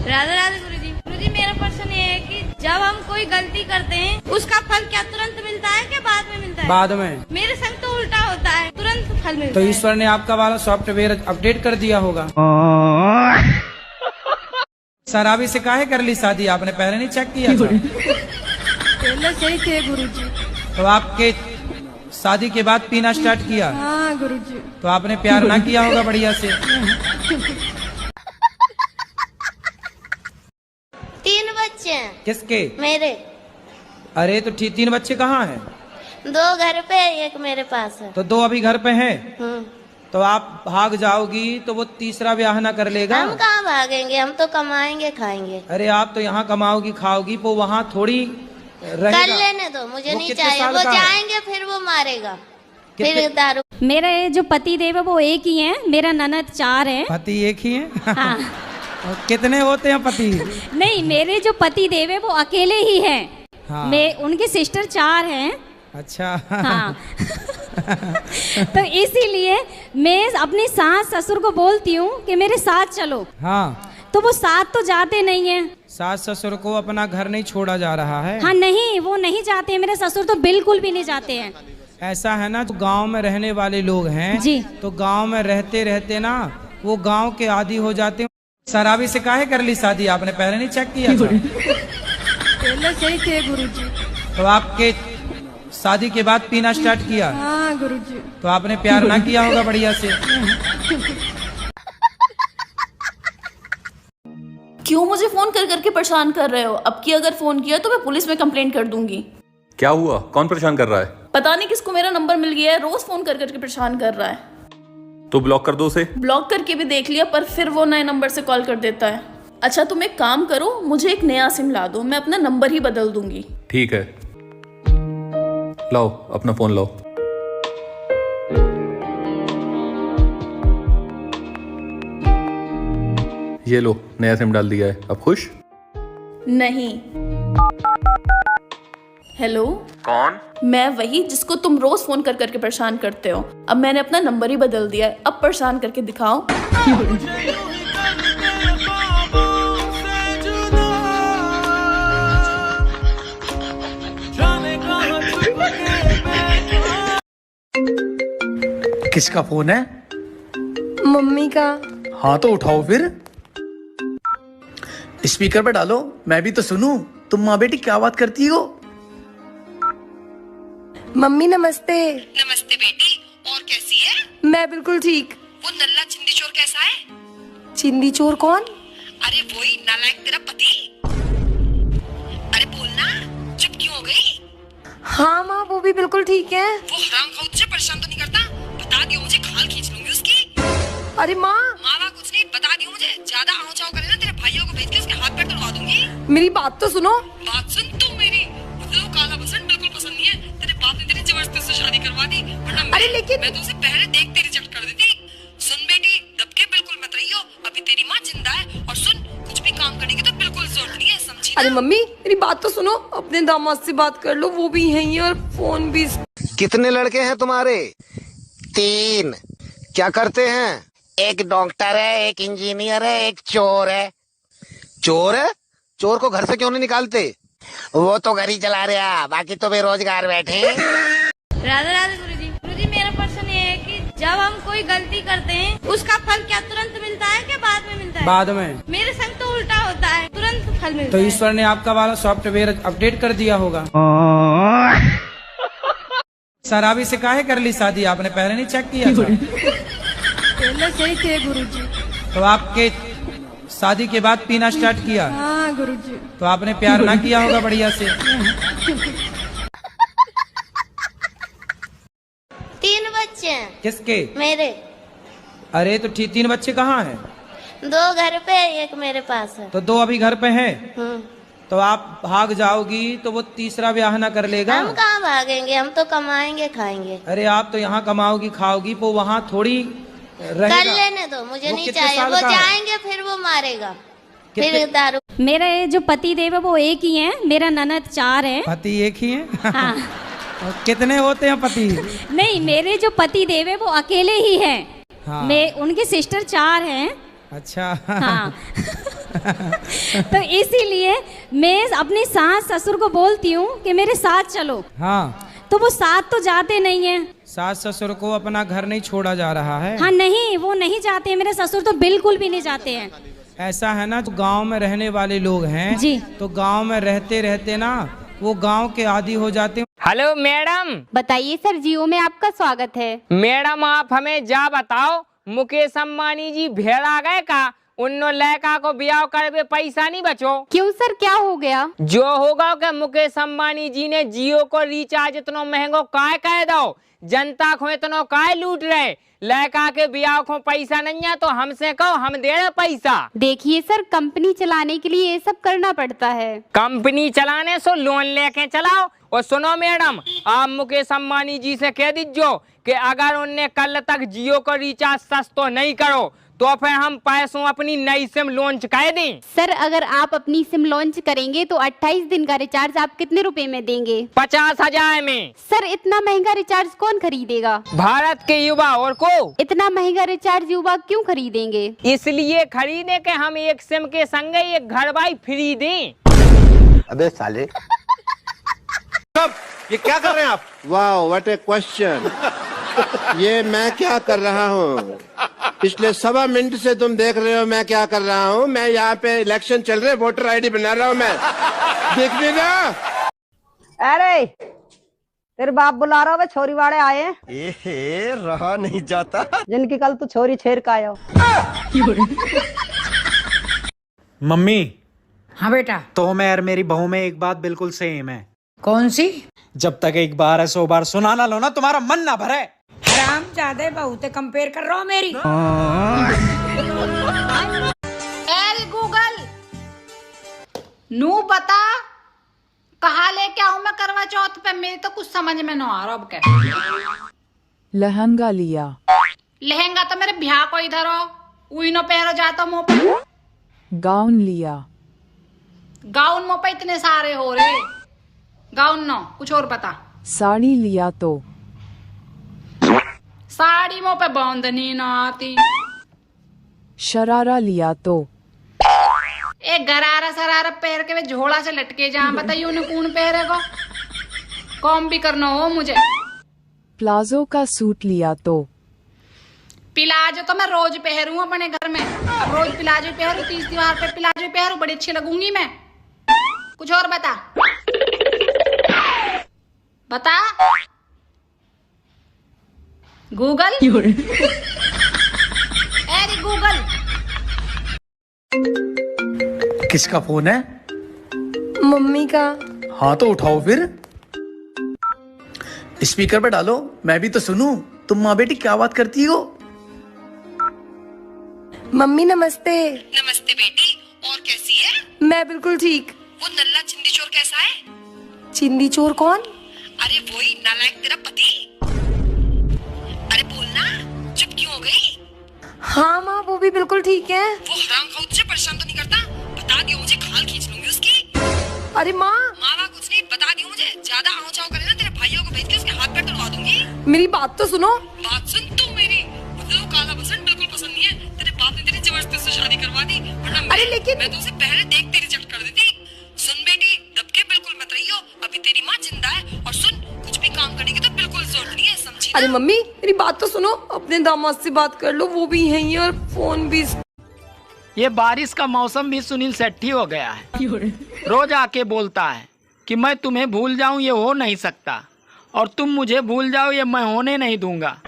राधे राधे गुरुजी। गुरुजी मेरा प्रश्न ये है कि जब हम कोई गलती करते हैं उसका फल क्या तुरंत मिलता है क्या बाद में मिलता है? बाद में। मेरे संग तो उल्टा होता है, तुरंत फल मिलता तो है। ईश्वर ने आपका वाला सॉफ्टवेयर अपडेट कर दिया होगा। शराबी से काहे कर ली शादी? आपने पहले नहीं चेक किया था? पहले सही थे गुरुजी। तो आपके शादी के बाद पीना स्टार्ट किया? हाँ गुरुजी। तो आपने प्यार ना किया होगा बढ़िया से। 3 बच्चे हैं किसके? मेरे। अरे तो 3 बच्चे कहाँ हैं? 2 घर पे, 1 मेरे पास है। तो 2 अभी घर पे हैं। तो आप भाग जाओगी तो वो तीसरा ब्याह ना कर लेगा? हम कहाँ भागेंगे, हम तो कमाएंगे खाएंगे। अरे आप तो यहाँ कमाओगी खाओगी, वो वहाँ थोड़ी रहेगा। कर लेने दो, मुझे वो नहीं कितने चाहिए। साल वो का है? जाएंगे फिर वो मारेगा, कितने- फिर दारू। मेरे जो पति देव है वो एक ही है, मेरा ननद 4 है। पति एक ही है? हाँ। और कितने होते हैं पति? नहीं, मेरे जो पति देव है वो अकेले ही हैं। हाँ। मैं उनके सिस्टर 4 हैं। अच्छा। हाँ। तो इसीलिए मैं अपनी सास ससुर को बोलती हूँ कि मेरे साथ चलो। हाँ। तो वो साथ तो जाते नहीं है। सास ससुर को अपना घर नहीं छोड़ा जा रहा है। हाँ नहीं, वो नहीं जाते हैं। मेरे ससुर तो बिल्कुल भी नहीं जाते हैं। ऐसा है ना, तो गांव में रहने वाले लोग हैं जी। तो गांव में रहते रहते ना वो गांव के आदी हो जाते हैं। शराबी से काहे कर ली शादी? आपने पहले नहीं चेक किया था? पहले सही थे गुरुजी। तो आपके शादी के बाद पीना स्टार्ट किया? हाँ गुरुजी। तो आपने प्यार ना किया होगा बढ़िया से। क्यों मुझे फोन कर करके परेशान कर रहे हो? अब की अगर फोन किया तो मैं पुलिस में कंप्लेंट कर दूंगी। क्या हुआ? कौन परेशान कर रहा है? पता नहीं किसको मेरा नंबर मिल गया है, रोज फोन कर करके परेशान कर रहा है। तो ब्लॉक कर दो उसे। ब्लॉक करके भी देख लिया पर फिर वो नए नंबर से कॉल कर देता है। अच्छा तुम एक काम करो, मुझे एक नया सिम ला दो, मैं अपना नंबर ही बदल दूंगी। ठीक है, लाओ अपना फोन लाओ। ये लो, नया सिम डाल दिया है। अब खुश? नहीं। हेलो, कौन? मैं वही जिसको तुम रोज फोन कर करके परेशान करते हो। अब मैंने अपना नंबर ही बदल दिया है, अब परेशान करके दिखाओ। किसका फोन है? मम्मी का। हाँ तो उठाओ फिर, स्पीकर पे डालो, मैं भी तो सुनूं। तुम माँ बेटी क्या बात करती हो? मम्मी नमस्ते। नमस्ते बेटी, और कैसी है? मैं बिल्कुल ठीक। वो नल्ला चिंदी चोर कैसा है? चिंदी चोर कौन? अरे वही नालायक तेरा पति। अरे बोलना, चुप क्यों हो गई? हाँ माँ, वो भी बिल्कुल ठीक है। वो हराम खाऊ तुझे परेशान तो नहीं करता? बता दियो मुझे, खाल खींच लूंगी उसकी। अरे माँ। मावा कुछ नहीं, बता दियो मुझे। ज्यादा आओ जाओ करे ना, तेरे भाइयों को भेज के उसके हाथ पैर तोड़वा दूंगी। मेरी बात तो सुनो। बात सुन तू मेरी। मुझे वो काला बसंत बिल्कुल पसंद नहीं है। तेरे बाप ने तेरी जबरदस्ती से शादी करवा दी, वरना अरे लेकिन- मैं तो उसे पहले देखते रिजेक्ट कर देती। सुन बेटी, दब के बिल्कुल मत रहियो। अभी तेरी माँ जिंदा है, और सुन, कुछ भी काम करने की तो बिल्कुल जरूरत नहीं है, समझी ना? अरे मम्मी मेरी बात तो सुनो। अपने दामाद से बात कर लो, वो भी यहीं है और फोन भी। कितने लड़के हैं तुम्हारे? 3। क्या करते हैं? एक डॉक्टर है, एक इंजीनियर है, एक चोर है। चोर है? चोर को घर से क्यों नहीं निकालते? वो तो घर ही चला रहा, बाकी तो बेरोजगार बैठे हैं। राधे राधे गुरुजी। गुरुजी मेरा प्रश्न ये है कि जब हम कोई गलती करते हैं उसका फल क्या तुरंत मिलता है क्या बाद में मिलता है? बाद में। मेरे संग तो उल्टा होता है, तुरंत फल मिलता तो है। ईश्वर ने आपका वाला सॉफ्टवेयर अपडेट कर दिया होगा। शराबी से काहे कर ली शादी? आपने पहले नहीं चेक किया था? पहले सही थे गुरुजी। तो आपके शादी के बाद पीना स्टार्ट किया? हाँ गुरुजी। तो आपने प्यार ना किया होगा बढ़िया से। 3 बच्चे हैं किसके? मेरे। अरे तो 3 बच्चे कहाँ हैं? 2 घर पे, 1 मेरे पास है। तो 2 अभी घर पे हैं। तो आप भाग जाओगी तो वो तीसरा ब्याह ना कर लेगा? हम कहाँ भागेंगे, हम तो कमाएंगे खाएंगे। अरे आप तो यहाँ कमाओगी खाओगी, वो वहाँ थोड़ी रहेगा। कर लेने दो, मुझे वो नहीं कितने चाहिए। साल वो का है? जाएंगे फिर वो मारेगा, कितने- फिर दारू। मेरे जो पति देव है वो एक ही है, मेरा ननद 4 है। पति एक ही है? हाँ। और कितने होते हैं पति? नहीं, मेरे जो पति देव है वो अकेले ही हैं। हाँ। मैं उनके सिस्टर 4 हैं। अच्छा। हाँ। तो इसीलिए मैं अपनी सास ससुर को बोलती हूँ कि मेरे साथ चलो। हाँ, तो वो साथ तो जाते नहीं है। सास ससुर को अपना घर नहीं छोड़ा जा रहा है। हाँ नहीं, वो नहीं जाते हैं, मेरे ससुर तो बिल्कुल भी नहीं जाते हैं। ऐसा है ना, तो गांव में रहने वाले लोग हैं जी। तो गांव में रहते रहते ना वो गांव के आदी हो जाते हैं। Hello madam. बताइए सर, जियो में आपका स्वागत है। मैडम आप हमें जा बताओ, मुकेश अम्बानी जी भेड़ा गए का उन्नो लड़का को ब्याह करवे पैसा नहीं बचो। क्यों सर, क्या हो गया? जो होगा कि मुकेश अम्बानी जी ने जियो को रिचार्ज इतना महंगो काय कह दो, जनता को इतना काय लूट रहे, लड़का के ब्याह को पैसा नहीं है तो हमसे कहो, हम दे रहे पैसा। देखिए सर, कंपनी चलाने के लिए ये सब करना पड़ता है। कंपनी चलाने से लोन लेके चलाओ। और सुनो मैडम, आप मुकेश अम्बानी जी से कह दीजिए कि अगर उन्हें कल तक जियो को रिचार्ज सस्ता नहीं करो तो फिर हम पैसों अपनी नई सिम लॉन्च कर दें। सर अगर आप अपनी सिम लॉन्च करेंगे तो 28 दिन का रिचार्ज आप कितने रुपए में देंगे? 50,000 में। सर इतना महंगा रिचार्ज कौन खरीदेगा? भारत के युवा। और को इतना महंगा रिचार्ज युवा क्यों खरीदेंगे? इसलिए खरीदे कि हम एक सिम के संग एक घर बाई फ्री दें। अबे साले, ये क्या कर रहे हैं आप? वाह, व्हाट ए क्वेश्चन। ये मैं क्या कर रहा हूँ? पिछले 1.25 मिनट से तुम देख रहे हो मैं क्या कर रहा हूँ। मैं यहाँ पे इलेक्शन चल रहे, वोटर आईडी बना रहा हूँ मैं। देख नहीं रहा? अरे तेरे बाप बुला रहा हो, छोरी वाले आए हैं। रहा नहीं जाता। जिनकी कल तू छोरी छेर का आया। मम्मी। हाँ बेटा। तो मैं और मेरी बहू में एक बात बिल्कुल सेम है। कौन सी? जब तक एक बार 100 बार सुना ना लो ना तुम्हारा मन ना भरे। हराम ज्यादा बहुत कंपेयर कर रहा हो मेरी। एल गूगल नू बता कहा लेके आऊं मैं करवा चौथ पे, मेरी तो कुछ समझ में न आ रहा। अब क्या लहंगा लिया? लहंगा तो मेरे ब्याह को इधर हो उई नो पहरो जाता मुंह पे। गाउन लिया? गाउन मुंह पे इतने सारे हो रहे, गाउन नो कुछ और बता। साड़ी लिया? तो साड़ी मुंह पे बांधनी ना आती। शरारा लिया? तो एक गरारा सरारा पैर के वे झोला से लटके जहाँ बताइए उन्हें कौन पहरेगा, कौन भी करना हो मुझे। प्लाजो का सूट लिया? तो प्लाजो तो मैं रोज पहरूँ अपने घर में। अब रोज प्लाजो पहरूँ, 30 त्योहार पे प्लाजो पहरूँ, बड़ी अच्छी लगूंगी मैं। कुछ और बता बता गूगल। अरे गूगल। किसका फोन है? मम्मी का। हाँ तो उठाओ फिर, स्पीकर पे डालो, मैं भी तो सुनूं। तुम माँ बेटी क्या बात करती हो? मम्मी नमस्ते। नमस्ते बेटी, और कैसी है? मैं बिल्कुल ठीक। वो नल्ला चिंदी चोर कैसा है? चिंदी चोर कौन? अरे वही नालायक तेरा पति। अरे बोलना, चुप क्यों हो गई? हाँ माँ, वो भी बिल्कुल ठीक है। वो हराम खाऊ तुझे परेशान तो नहीं करता? बता दियो मुझे, खाल खींच लूंगी उसकी। अरे माँ। माँ कुछ नहीं, बता दियो मुझे। ज्यादा आओ चाओ करे ना, तेरे भाइयों को भेज के उसके हाथ पैर तोड़वा दूंगी। मेरी बात तो सुनो। बात सुन तू मेरी। मुझे वो काला बसंत बिल्कुल पसंद नहीं है। तेरे बाप ने तेरी जबरदस्ती से शादी करवा दी, वरना अरे लेकिन मैं तो उसे पहले देखते रिजेक्ट कर देती। सुन बेटी, दबके बिल्कुल मत रहियो, अभी तेरी माँ जिंदा है। और सुन, कुछ भी काम करने की तो बिल्कुल जरूरत नहीं है, समझी? अरे मम्मी मेरी बात तो सुनो, अपने दामाद से बात कर लो, वो भी यहीं है और फोन भी। ये बारिश का मौसम भी सुनील सेट्टी हो गया है। रोज आके बोलता है कि मैं तुम्हें भूल जाऊं, ये हो नहीं सकता, और तुम मुझे भूल जाओ, ये मैं होने नहीं दूंगा।